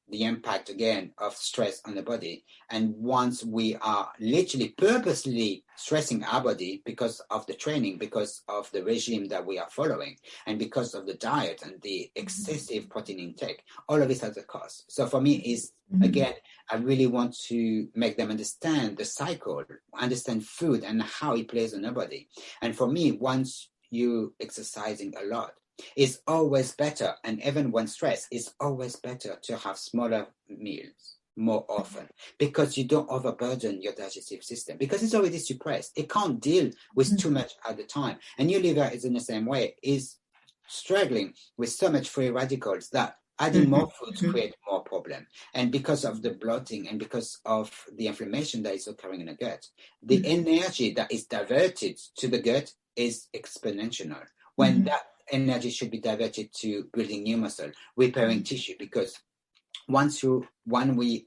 B: the impact again of stress on the body, and once we are literally purposely stressing our body because of the training, because of the regime that we are following, and because of the diet and the excessive protein intake, all of this has a cost. So for me is again, I really want to make them understand the cycle, understand food and how it plays on the body. And for me, once you exercising a lot, it's always better, and even when stressed, it's always better to have smaller meals more often because you don't overburden your digestive system because it's already suppressed. It can't deal with too much at the time. And your liver is in the same way, is struggling with so much free radicals that adding more foods create more problem. And because of the bloating and because of the inflammation that is occurring in the gut, the energy that is diverted to the gut is exponential. When that energy should be diverted to building new muscle, repairing tissue, because when we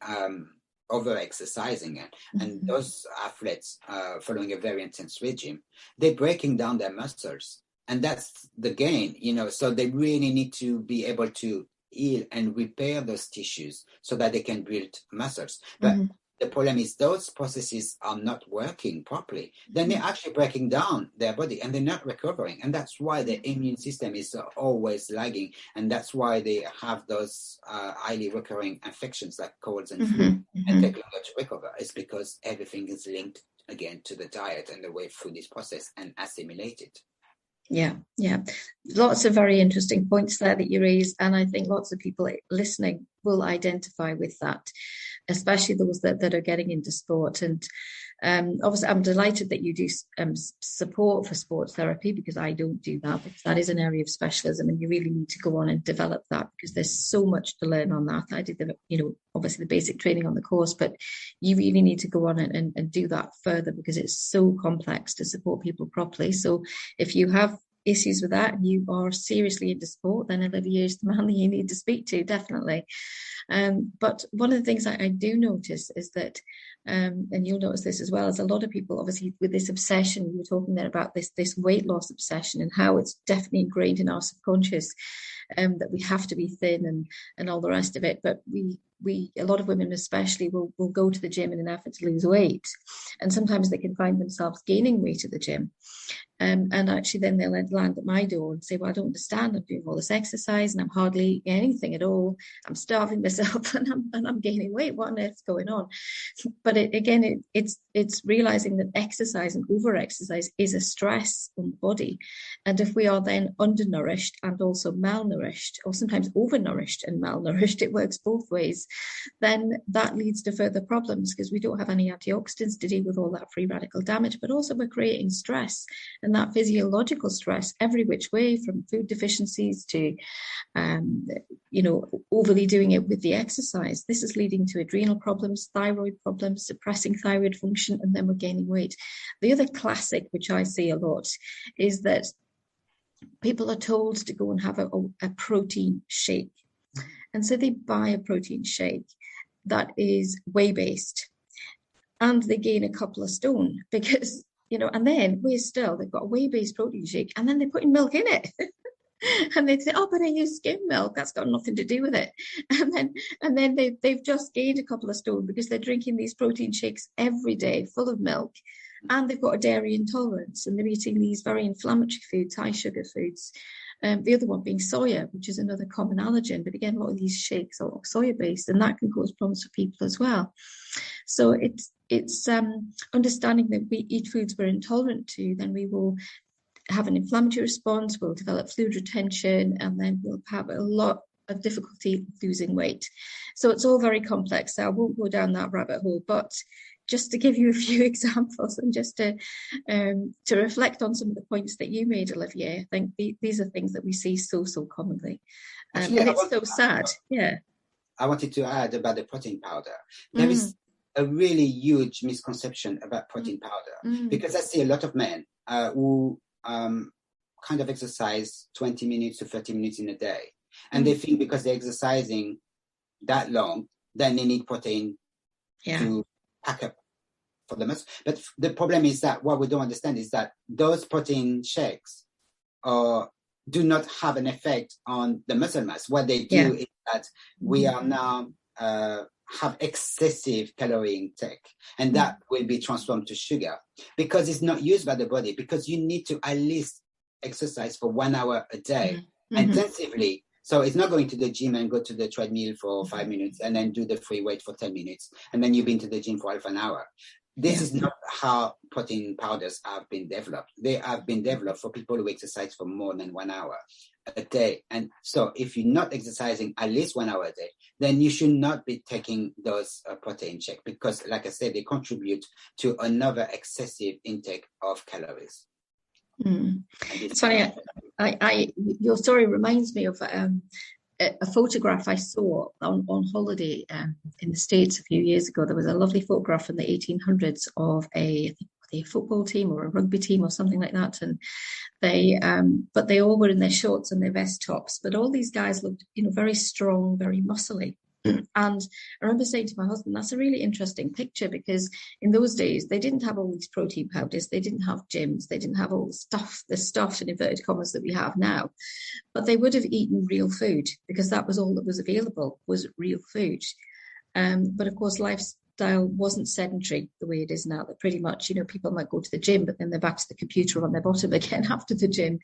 B: over exercising it, and those athletes following a very intense regime, they're breaking down their muscles, and that's the gain, so they really need to be able to heal and repair those tissues so that they can build muscles. But the problem is those processes are not working properly. Then they're actually breaking down their body and they're not recovering. And that's why the immune system is always lagging. And that's why they have those highly recurring infections like colds and flu and take longer to recover. It's because everything is linked again to the diet and the way food is processed and assimilated.
A: Yeah. Lots of very interesting points there that you raised. And I think lots of people listening will identify with that, especially those that are getting into sport. And obviously, I'm delighted that you do support for sports therapy, because I don't do that, because that is an area of specialism and you really need to go on and develop that, because there's so much to learn on that. I did obviously the basic training on the course, but you really need to go on and do that further, because it's so complex to support people properly. So if you have issues with that and you are seriously into sport, then Olivier is the man that you need to speak to, definitely. But one of the things I do notice is that, and you'll notice this as well, is a lot of people, obviously, with this obsession, you were talking there about this weight loss obsession and how it's definitely ingrained in our subconscious, that we have to be thin and all the rest of it. But a lot of women especially will go to the gym in an effort to lose weight. And sometimes they can find themselves gaining weight at the gym. And actually then they'll land at my door and say, well, I don't understand. I'm doing all this exercise and I'm hardly eating anything at all. I'm starving myself and I'm gaining weight. What on earth's going on? But it's realizing that exercise and over-exercise is a stress on the body. And if we are then undernourished and also malnourished, or sometimes overnourished and malnourished, it works both ways, then that leads to further problems, because we don't have any antioxidants to deal with all that free radical damage, but also we're creating stress. And that physiological stress every which way, from food deficiencies to, overly doing it with the exercise. This is leading to adrenal problems, thyroid problems, suppressing thyroid function, and then we're gaining weight. The other classic, which I see a lot, is that people are told to go and have a protein shake. And so they buy a protein shake that is whey-based, and they gain a couple of stone because, and then they've got a whey-based protein shake, and then they put in milk in it. And they say, oh, but I use skim milk. That's got nothing to do with it. And then they've just gained a couple of stone because they're drinking these protein shakes every day full of milk. And they've got a dairy intolerance, and they're eating these very inflammatory foods, high sugar foods. The other one being soya, which is another common allergen. But again, a lot of these shakes are soya-based, and that can cause problems for people as well. So it's understanding that we eat foods we're intolerant to, then we will have an inflammatory response, we'll develop fluid retention, and then we'll have a lot of difficulty losing weight. So it's all very complex. So I won't go down that rabbit hole, but just to give you a few examples and just to reflect on some of the points that you made, Olivier, I think these are things that we see so commonly. And it's so sad. Yeah.
B: I wanted to add about the protein powder. There is a really huge misconception about protein powder, because I see a lot of men who kind of exercise 20 minutes to 30 minutes in a day. And they think because they're exercising that long, then they need protein to pack up for the muscle. But the problem is that what we don't understand is that those protein shakes do not have an effect on the muscle mass. What they do is that we are now have excessive calorie intake, and that will be transformed to sugar because it's not used by the body, because you need to at least exercise for 1 hour a day intensively. So it's not going to the gym and go to the treadmill for 5 minutes and then do the free weight for 10 minutes and then you've been to the gym for half an hour. This is not how protein powders have been developed. They have been developed for people who exercise for more than 1 hour a day. And so if you're not exercising at least 1 hour a day, then you should not be taking those protein shakes, because like I said, they contribute to another excessive intake of calories.
A: It's funny. Your story reminds me of a photograph I saw on holiday in the States a few years ago. There was a lovely photograph in the 1800s of a football team or a rugby team or something like that, and but they all were in their shorts and their vest tops. But all these guys looked, very strong, very muscly. And I remember saying to my husband, that's a really interesting picture, because in those days they didn't have all these protein powders, they didn't have gyms, they didn't have all the stuff in inverted commas that we have now, but they would have eaten real food, because that was all that was available, was real food. But of course, life's lifestyle wasn't sedentary the way it is now, that pretty much, people might go to the gym, but then they're back to the computer on their bottom again after the gym.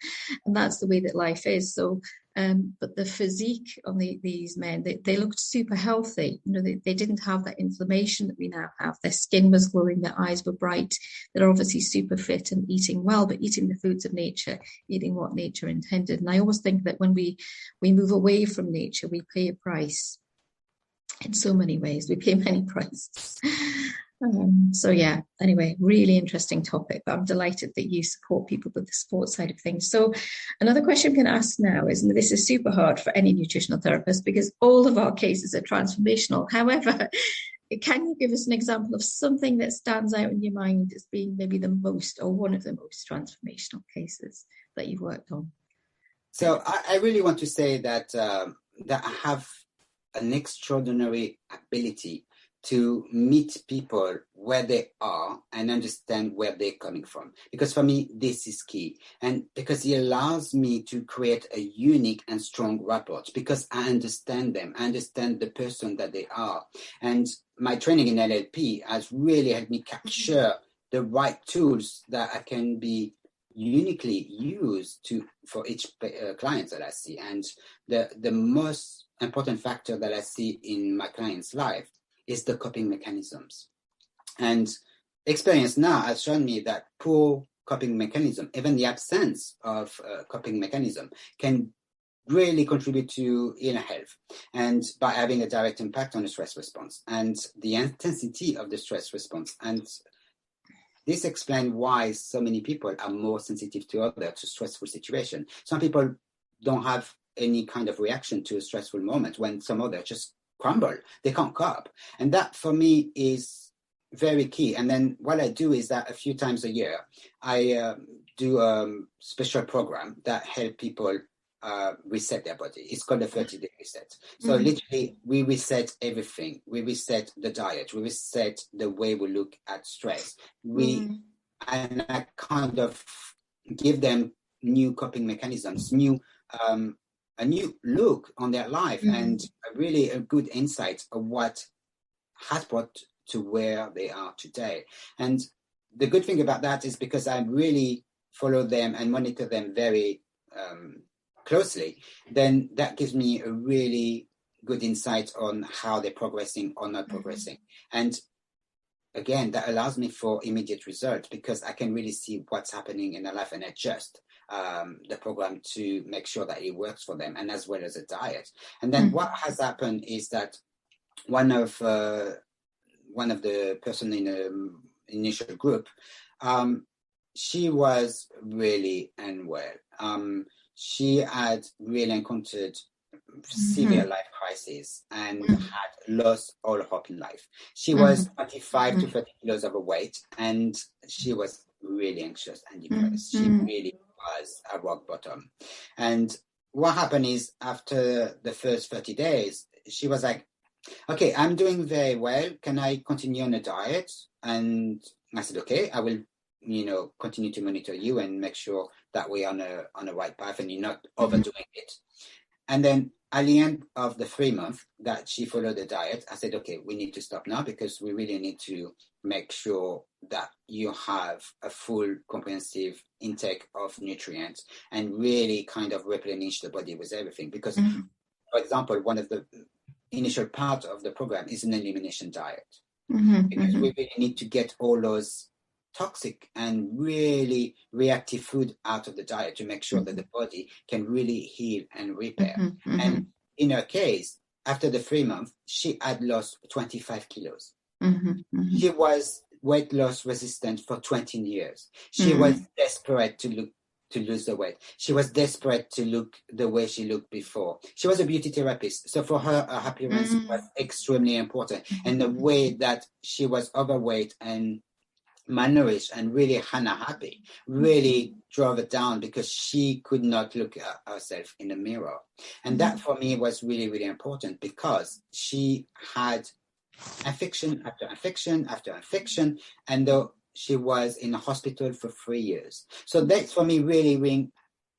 A: And that's the way that life is. So, but the physique on these men, they looked super healthy. They didn't have that inflammation that we now have. Their skin was glowing, their eyes were bright. They're obviously super fit and eating well, but eating the foods of nature, eating what nature intended. And I always think that when we move away from nature, we pay a price. In so many ways, we pay many prices. Anyway, really interesting topic, but I'm delighted that you support people with the sports side of things. So another question I'm going to ask now is, and this is super hard for any nutritional therapist because all of our cases are transformational. However, can you give us an example of something that stands out in your mind as being maybe the most or one of the most transformational cases that you've worked on?
B: So I really want to say that that I have an extraordinary ability to meet people where they are and understand where they're coming from. Because for me, this is key. And because it allows me to create a unique and strong rapport because I understand them. I understand the person that they are. And my training in NLP has really helped me capture the right tools that I can be uniquely used for each client that I see. And the most important factor that I see in my client's life is the coping mechanisms. And experience now has shown me that poor coping mechanism, even the absence of coping mechanism, can really contribute to inner health and by having a direct impact on the stress response and the intensity of the stress response. And this explains why so many people are more sensitive to stressful situations. Some people don't have any kind of reaction to a stressful moment when some others just crumble. They can't cope. And that for me is very key. And then what I do is that a few times a year, I do a special program that help people reset their body. It's called a 30-day reset. So literally we reset everything. We reset the diet. We reset the way we look at stress. And I kind of give them new coping mechanisms, a new look on their life and a good insight of what has brought to where they are today. And the good thing about that is because I really follow them and monitor them very closely, then that gives me a really good insight on how they're progressing or not progressing. And again, that allows me for immediate results because I can really see what's happening in their life and adjust the program to make sure that it works for them, and as well as a diet. And then what has happened is that one of the person in the initial group, she was really unwell. She had really encountered severe life crisis and had lost all hope in life. She was 25 to 30 kilos overweight, and she was really anxious and depressed. She really was at rock bottom. And what happened is after the first 30 days, she was like, okay, I'm doing very well. Can I continue on a diet? And I said, okay, I will, continue to monitor you and make sure that we're on a right path and you're not overdoing it. And then at the end of the 3 months that she followed the diet, I said, okay, we need to stop now because we really need to make sure that you have a full comprehensive intake of nutrients and really kind of replenish the body with everything. Because, for example, one of the initial part of the program is an elimination diet. Because we really need to get all those toxic and really reactive food out of the diet to make sure that the body can really heal and repair. And in her case, after the 3 months, she had lost 25 kilos. She was weight loss resistant for 20 years. She was desperate to lose the weight. She was desperate to look the way she looked before. She was a beauty therapist. So for her appearance was extremely important. And the way that she was overweight and malnourished and really unhappy really drove it down because she could not look at herself in the mirror. And that for me was really, really important because she had infection after infection after infection, and though she was in a hospital for 3 years. So that's for me really, really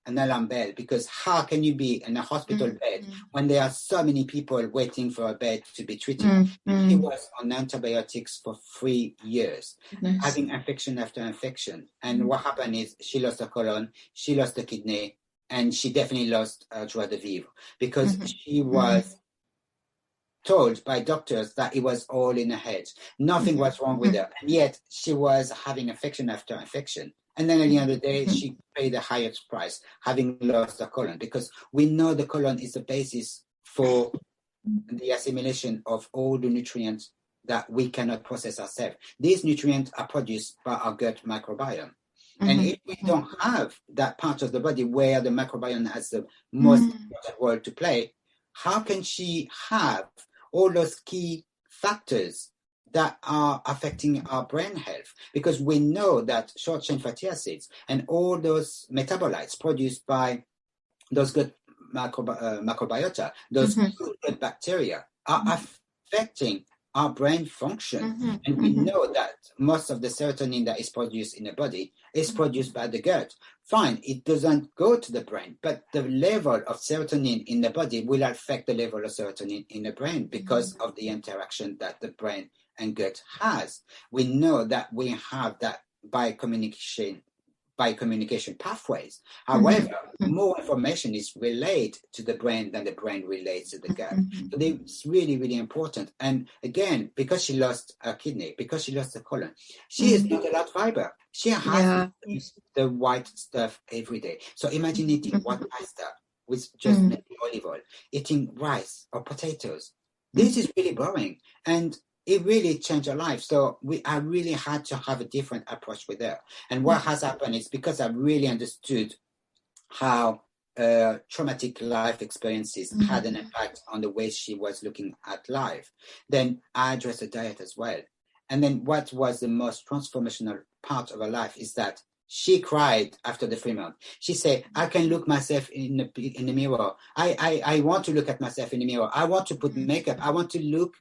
B: an alarm bell, because how can you be in a hospital bed when there are so many people waiting for a bed to be treated? She was on antibiotics for 3 years, having infection after infection. And what happened is she lost her colon, she lost the kidney, and she definitely lost joie de vivre, because she was told by doctors that it was all in her head. Nothing was wrong with her. And yet she was having infection after infection. And then at the end of the day, she paid the highest price, having lost her colon, because we know the colon is the basis for the assimilation of all the nutrients that we cannot process ourselves. These nutrients are produced by our gut microbiome. And if we don't have that part of the body where the microbiome has the most important role to play, how can she have all those key factors that are affecting our brain health? Because we know that short-chain fatty acids and all those metabolites produced by those good microbiota, those good bacteria, are affecting our brain function. And we know that most of the serotonin that is produced in the body is produced by the gut. Fine, it doesn't go to the brain, but the level of serotonin in the body will affect the level of serotonin in the brain because of the interaction that the brain and gut has. We know that we have that by communication pathways. However, more information is relayed to the brain than the brain relates to the gut. So it's really, really important. And again, because she lost her kidney, because she lost her colon, she is not allowed fiber. She has to eat the white stuff every day. So imagine eating white pasta with just maybe olive oil, eating rice or potatoes. This is really boring. And it really changed her life. So I really had to have a different approach with her. And what has happened is, because I really understood how traumatic life experiences had an impact on the way she was looking at life, then I addressed the diet as well. And then what was the most transformational part of her life is that she cried after the 3 months. She said, I can look myself in the mirror. I want to look at myself in the mirror. I want to put makeup. I want to look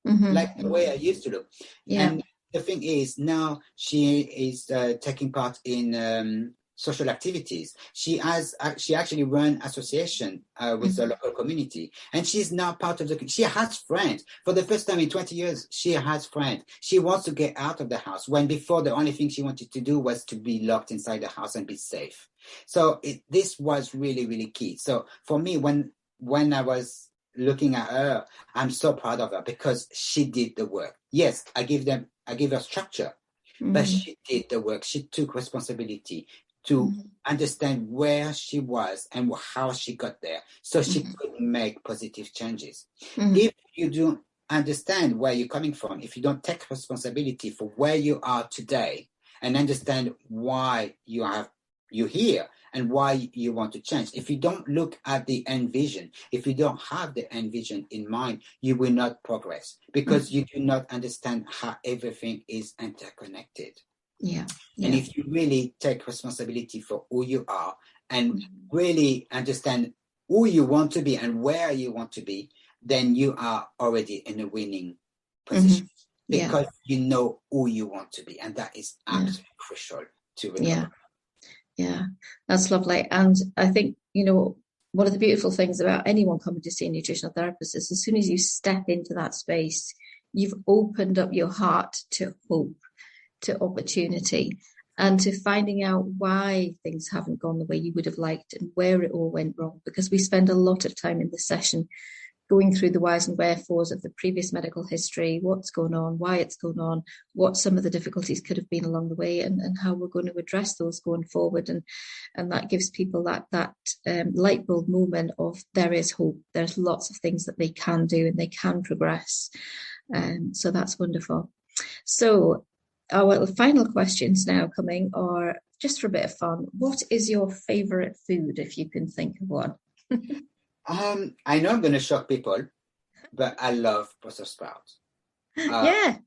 B: like the way I used to look. And the thing is, now she is taking part in social activities. She actually run association with the local community, and she's now part of she has friends. For the first time in 20 years, she has friends. She wants to get out of the house, when before the only thing she wanted to do was to be locked inside the house and be safe. So this was really, really key. So for me, when I was looking at her, I'm so proud of her, because she did the work. Yes, I give her structure, but she did the work. She took responsibility to understand where she was and how she got there, so she could make positive changes. If you don't understand where you're coming from, if you don't take responsibility for where you are today and understand why you're here and why you want to change, if you don't look at the end vision, if you don't have the end vision in mind, you will not progress, because you do not understand how everything is interconnected. And if you really take responsibility for who you are and really understand who you want to be and where you want to be, then you are already in a winning position, because you know who you want to be, and that is absolutely crucial to recover.
A: Yeah, that's lovely. And I think, one of the beautiful things about anyone coming to see a nutritional therapist is, as soon as you step into that space, you've opened up your heart to hope, to opportunity, and to finding out why things haven't gone the way you would have liked and where it all went wrong. Because we spend a lot of time in this session going through the whys and wherefores of the previous medical history, what's going on, why it's going on, what some of the difficulties could have been along the way, and how we're going to address those going forward. And that gives people that light bulb moment of, there is hope. There's lots of things that they can do and they can progress. So that's wonderful. So our final questions now coming are just for a bit of fun. What is your favourite food, if you can think of one?
B: I know I'm going to shock people, but I love Brussels sprouts.
A: I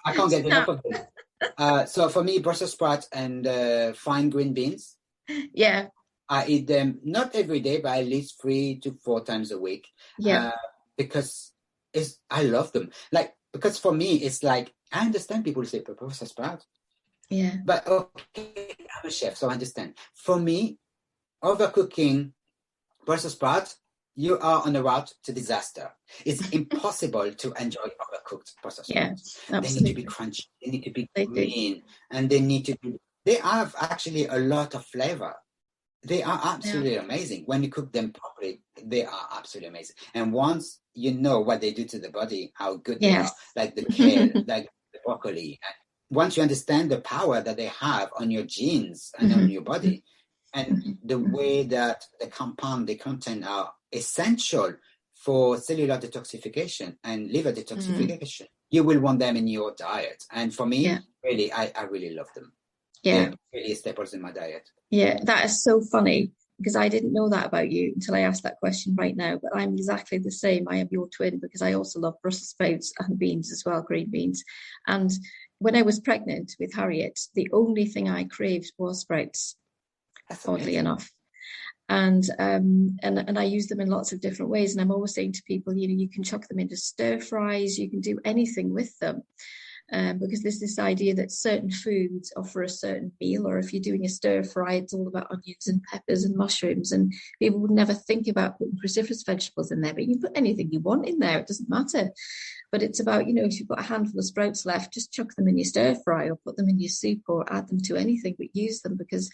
B: can't get enough of them. So for me, Brussels sprouts and fine green beans.
A: Yeah.
B: I eat them not every day, but at least 3 to 4 times a week.
A: Yeah.
B: Because I love them. Because for me, it's like, I understand people say Brussels sprouts.
A: Yeah.
B: But okay, I'm a chef, so I understand. For me, overcooking Brussels sprouts, you are on the route to disaster. It's impossible to enjoy overcooked Brussels sprouts. They need to be crunchy, they need to be green, and they have actually a lot of flavor. They are absolutely amazing. When you cook them properly, they are absolutely amazing. And once you know what they do to the body, how good they are, like the kale, like the broccoli, once you understand the power that they have on your genes and on your body, and the way that the compound they contain are essential for cellular detoxification and liver detoxification, you will want them in your diet. And for me, really, I really love them. They're really staples in my diet.
A: Yeah, that is so funny, because I didn't know that about you until I asked that question right now. But I'm exactly the same. I am your twin, because I also love Brussels sprouts and beans as well, green beans. And when I was pregnant with Harriet, the only thing I craved was sprouts, oddly enough. And I use them in lots of different ways. And I'm always saying to people, you can chuck them into stir fries, you can do anything with them. Because there's this idea that certain foods are for a certain meal, or if you're doing a stir fry, it's all about onions and peppers and mushrooms, and people would never think about putting cruciferous vegetables in there, but you can put anything you want in there, it doesn't matter. But it's about, if you've got a handful of sprouts left, just chuck them in your stir fry or put them in your soup or add them to anything, but use them, because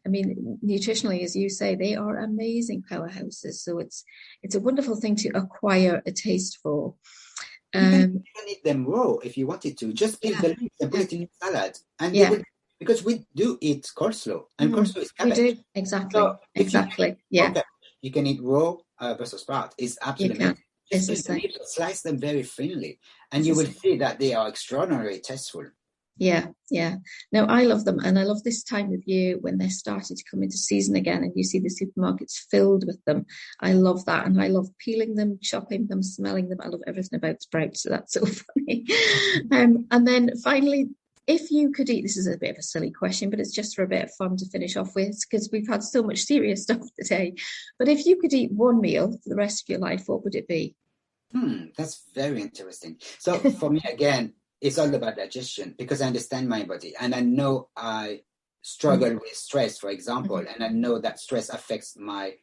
A: nutritionally, as you say, they are amazing powerhouses. So it's a wonderful thing to acquire a taste for.
B: You can eat them raw if you wanted to. Just peel the leaves and put it in your salad. And because we do eat coleslaw, and coleslaw is cabbage.
A: We do, exactly. So exactly.
B: You can eat raw Brussels sprouts. It's absolutely amazing. Just peel the leaves, slice them very thinly, and you will see that they are extraordinarily tasteful.
A: Yeah. No, I love them. And I love this time of year when they're starting to come into season again and you see the supermarkets filled with them. I love that. And I love peeling them, chopping them, smelling them. I love everything about sprouts. So that's so funny. And then finally, if you could eat, this is a bit of a silly question, but it's just for a bit of fun to finish off with, because we've had so much serious stuff today. But if you could eat one meal for the rest of your life, what would it be?
B: That's very interesting. So for me, again, it's all about digestion, because I understand my body and I know I struggle with stress, for example, and I know that stress affects my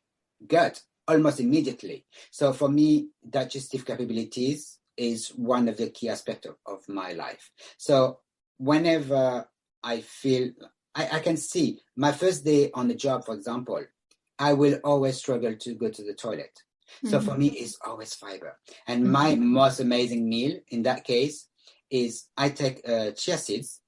B: gut almost immediately. So for me, digestive capabilities is one of the key aspects of my life. So whenever I feel, I can see my first day on the job, for example, I will always struggle to go to the toilet. So for me, it's always fiber. And my most amazing meal in that case is I take chia seeds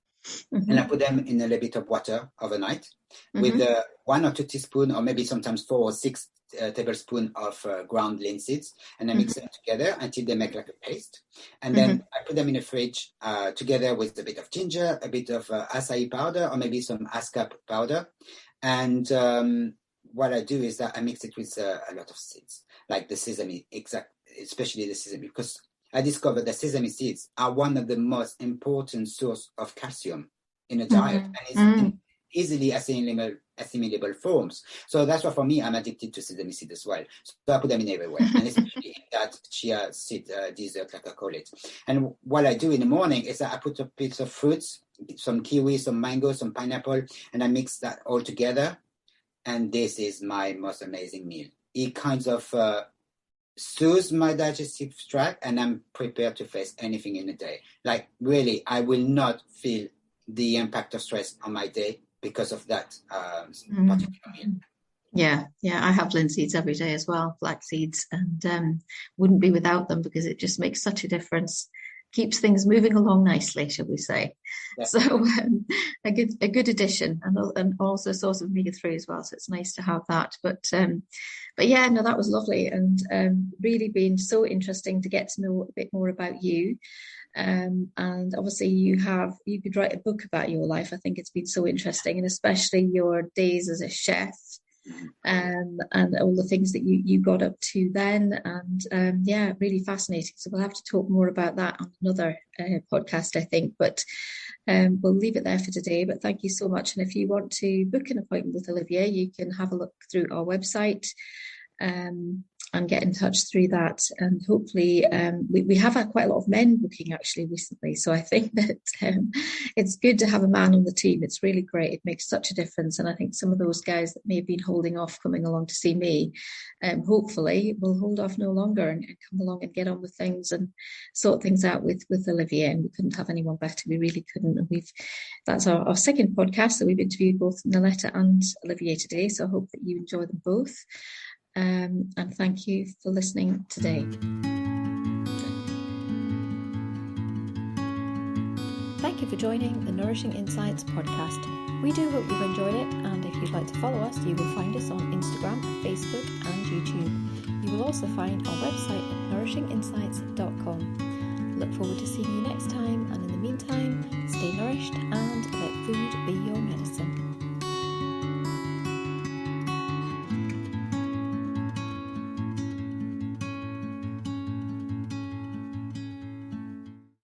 B: and I put them in a little bit of water overnight with 1 or 2 teaspoons, or maybe sometimes 4 or 6 tablespoons of ground lean seeds, and I mix them together until they make like a paste. And then I put them in the fridge together with a bit of ginger, a bit of acai powder, or maybe some ASCAP powder. And what I do is that I mix it with a lot of seeds, like the sesame, especially the sesame, because I discovered that sesame seeds are one of the most important source of calcium in a diet, and it's in easily assimilable forms. So that's why for me, I'm addicted to sesame seed as well. So I put them in everywhere, and especially in that chia seed dessert, like I call it. And what I do in the morning is that I put a piece of fruits, some kiwi, some mango, some pineapple, and I mix that all together. And this is my most amazing meal. It kind of soothes my digestive tract, and I'm prepared to face anything in a day. Like really, I will not feel the impact of stress on my day because of that particular meal.
A: Yeah, I have linseeds every day as well, flax seeds, and wouldn't be without them, because it just makes such a difference. Keeps things moving along nicely, shall we say. Definitely. So a good addition, and also a source of omega-3 as well, so it's nice to have that. But yeah, no, that was lovely, and really been so interesting to get to know a bit more about you. And obviously you could write a book about your life. I think it's been so interesting, and especially your days as a chef, and all the things that you got up to then, and yeah, really fascinating. So we'll have to talk more about that on another podcast, I think, but we'll leave it there for today. But thank you so much, and if you want to book an appointment with Olivier, you can have a look through our website, get in touch through that. And hopefully we have had quite a lot of men booking actually recently. So I think that it's good to have a man on the team. It's really great. It makes such a difference. And I think some of those guys that may have been holding off coming along to see me, hopefully will hold off no longer and come along and get on with things and sort things out with Olivier. And we couldn't have anyone better. We really couldn't. And that's our second podcast. So we've interviewed both Naletta and Olivier today. So I hope that you enjoy them both. And thank you for listening today. Thank you for joining the Nourishing Insights podcast. We do hope you've enjoyed it, and if you'd like to follow us, you will find us on Instagram, Facebook and YouTube. You will also find our website at nourishinginsights.com. Look forward to seeing you next time, and in the meantime, stay nourished and let food be your medicine.